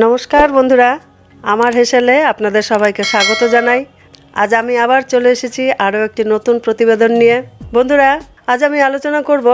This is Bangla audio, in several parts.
নমস্কার বন্ধুরা, আমার হেসেলে আপনাদের সবাইকে স্বাগত জানাই। আজ আমি আবার চলে এসেছি আরও একটি নতুন প্রতিবেদন নিয়ে। বন্ধুরা, আজ আমি আলোচনা করব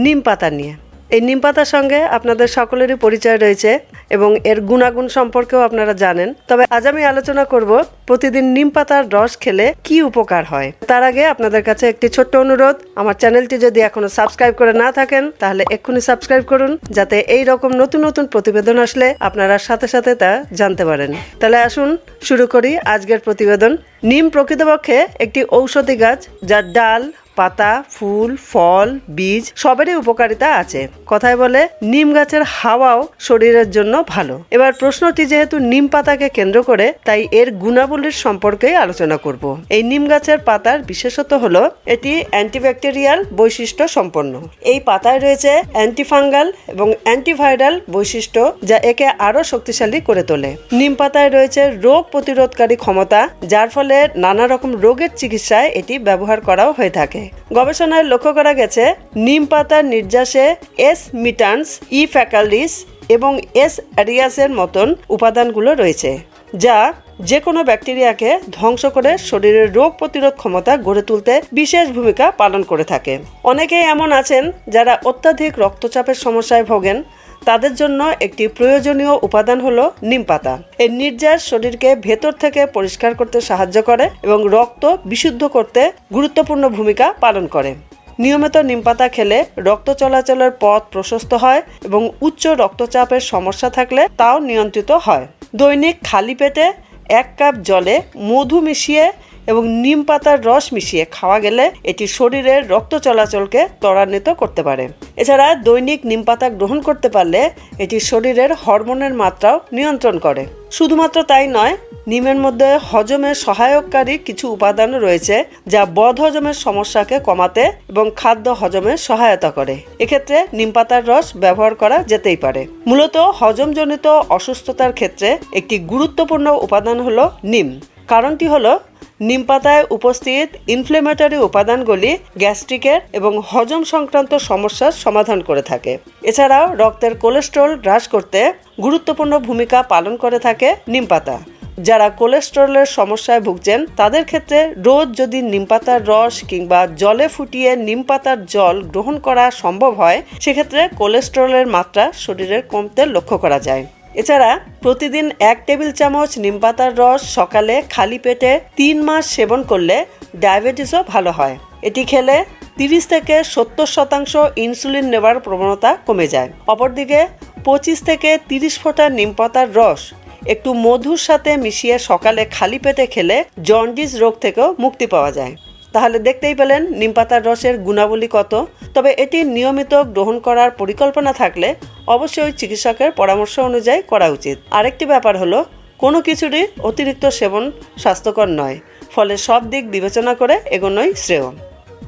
নিম পাতা নিয়ে। এই নিম পাতার সঙ্গে আপনাদের সকলেরই পরিচয় রয়েছে এবং এর গুণাগুণ সম্পর্কেও আপনারা জানেন। তবে আজ আমি আলোচনা করব প্রতিদিন নিম পাতার রস খেলে কি উপকার হয়। তার আগে আপনাদের কাছে একটি ছোট্ট অনুরোধ, আমার চ্যানেলটি যদি এখনো সাবস্ক্রাইব করে না থাকেন তাহলে এক্ষুনি সাবস্ক্রাইব করুন, যাতে এই রকম নতুন নতুন প্রতিবেদন আসলে আপনারা সাথে সাথে তা জানতে পারেন। তাহলে আসুন শুরু করি আজকের প্রতিবেদন। নিম প্রকৃতপক্ষে একটি ঔষধি গাছ, যার ডাল, পাতা, ফুল, ফল, বীজ সবেরই উপকারিতা আছে। কথায় বলে নিম গাছের হাওয়াও শরীরের জন্য ভালো। এবার প্রশ্নটি যেহেতু নিম পাতাকে কেন্দ্র করে, তাই এর গুণাবলীর সম্পর্কেই আলোচনা করব। এই নিম গাছের পাতার বিশেষত্ব হলো এটি অ্যান্টিব্যাকটেরিয়াল বৈশিষ্ট্য সম্পন্ন। এই পাতায় রয়েছে অ্যান্টিফাঙ্গাল এবং অ্যান্টিভাইরাল বৈশিষ্ট্য, যা একে আরো শক্তিশালী করে তোলে। নিম পাতায় রয়েছে রোগ প্রতিরোধকারী ক্ষমতা, যার ফলে নানা রকম রোগের চিকিৎসায় এটি ব্যবহার করাও হয়ে থাকে। গবেষণায় লক্ষ্য করা গেছে নিম পাতার নির্যাসে এস মিটান্স, ই ফ্যাকালিস এবং এস অ্যারিয়াসের মতন উপাদানগুলো রয়েছে, যা যে কোনো ব্যাকটেরিয়াকে ধ্বংস করে শরীরের রোগ প্রতিরোধ ক্ষমতা গড়ে তুলতে বিশেষ ভূমিকা পালন করে থাকে। অনেকেই এমন আছেন যারা অত্যাধিক রক্তচাপের সমস্যায় ভোগেন। তাদের জন্য একটি প্রয়োজনীয় উপাদান হলো নিম পাতা। এর নির্যাস শরীরকে ভেতর থেকে পরিষ্কার করতে সাহায্য করে এবং রক্ত বিশুদ্ধ করতে গুরুত্বপূর্ণ ভূমিকা পালন করে। নিয়মিত নিম পাতা খেলে রক্ত চলাচলের পথ প্রশস্ত হয় এবং উচ্চ রক্তচাপের সমস্যা থাকলে তাও নিয়ন্ত্রিত হয়। দৈনিক খালি পেটে 1 কাপ জলে মধু মিশিয়ে এবং নিম পাতার রস মিশিয়ে খাওয়া গেলে এটি শরীরের রক্ত চলাচলকে ত্বরান্বিত করতে পারে। এছাড়া দৈনিক নিম পাতা গ্রহণ করতে পারলে এটি শরীরের হরমোনের মাত্রাও নিয়ন্ত্রণ করে। শুধুমাত্র তাই নয়, নিমের মধ্যে হজমে সহায়ককারী কিছু উপাদান রয়েছে, যা বদহজমের সমস্যাকে কমাতে এবং খাদ্য হজমে সহায়তা করে। এক্ষেত্রে নিম পাতার রস ব্যবহার করা যেতেই পারে। মূলত হজমজনিত অসুস্থতার ক্ষেত্রে একটি গুরুত্বপূর্ণ উপাদান হলো নিম। কারণটি হলো নিম পাতায় উপস্থিত ইনফ্লেমেটরি উপাদানগুলি গ্যাস্ট্রিকের এবং হজম সংক্রান্ত সমস্যার সমাধান করে থাকে। এছাড়াও রক্তের কোলেস্টেরল হ্রাস করতে গুরুত্বপূর্ণ ভূমিকা পালন করে থাকে নিম পাতা। যারা কোলেস্টেরলের সমস্যায় ভুগছেন তাদের ক্ষেত্রে রোজ যদি নিম পাতার রস কিংবা জলে ফুটিয়ে নিম পাতার জল গ্রহণ করা সম্ভব হয়, সেক্ষেত্রে কোলেস্টেরলের মাত্রা শরীরের কমতে লক্ষ্য করা যায়। এছাড়া প্রতিদিন 1 টেবিল চামচ নিম পাতার রস সকালে খালি পেটে 3 মাস সেবন করলে ডায়াবেটিসও ভালো হয়। এটি খেলে 30 থেকে 70% ইনসুলিন নেওয়ার প্রবণতা কমে যায়। অপরদিকে 25 থেকে 30 ফোঁটা নিম পাতার রস একটু মধুর সাথে মিশিয়ে সকালে খালি পেটে খেলে জন্ডিস রোগ থেকেও মুক্তি পাওয়া যায়। তাহলে দেখতেই পেলেন নিম পাতার রসের গুণাবলী কত। তবে এটি নিয়মিত গ্রহণ করার পরিকল্পনা থাকলে অবশ্যই চিকিৎসকের পরামর্শ অনুযায়ী করা উচিত। আরেকটি ব্যাপার হলো, কোনো কিছুরই অতিরিক্ত সেবন স্বাস্থ্যকর নয়, ফলে সব দিক বিবেচনা করে এগোনোই শ্রেয়।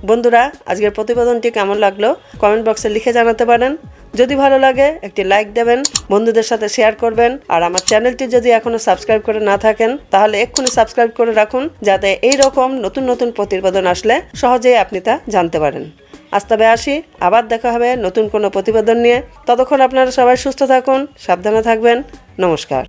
বন্ধুরা, আজকের প্রতিবেদনটি কেমন লাগলো কমেন্ট বক্সে লিখে জানাতে পারেন। যদি ভালো লাগে একটি লাইক দেবেন, বন্ধুদের সাথে শেয়ার করবেন, আর আমার চ্যানেলটি যদি এখনো সাবস্ক্রাইব করে না থাকেন তাহলে এক্ষুনি সাবস্ক্রাইব করে রাখুন, যাতে এই রকম নতুন নতুন প্রতিবেদন আসলে সহজেই আপনি তা জানতে পারেন। আজ তবে আসি, আবার দেখা হবে নতুন কোনো প্রতিবেদন নিয়ে। ততক্ষণ আপনারা সবাই সুস্থ থাকুন, সাবধানে থাকবেন। নমস্কার।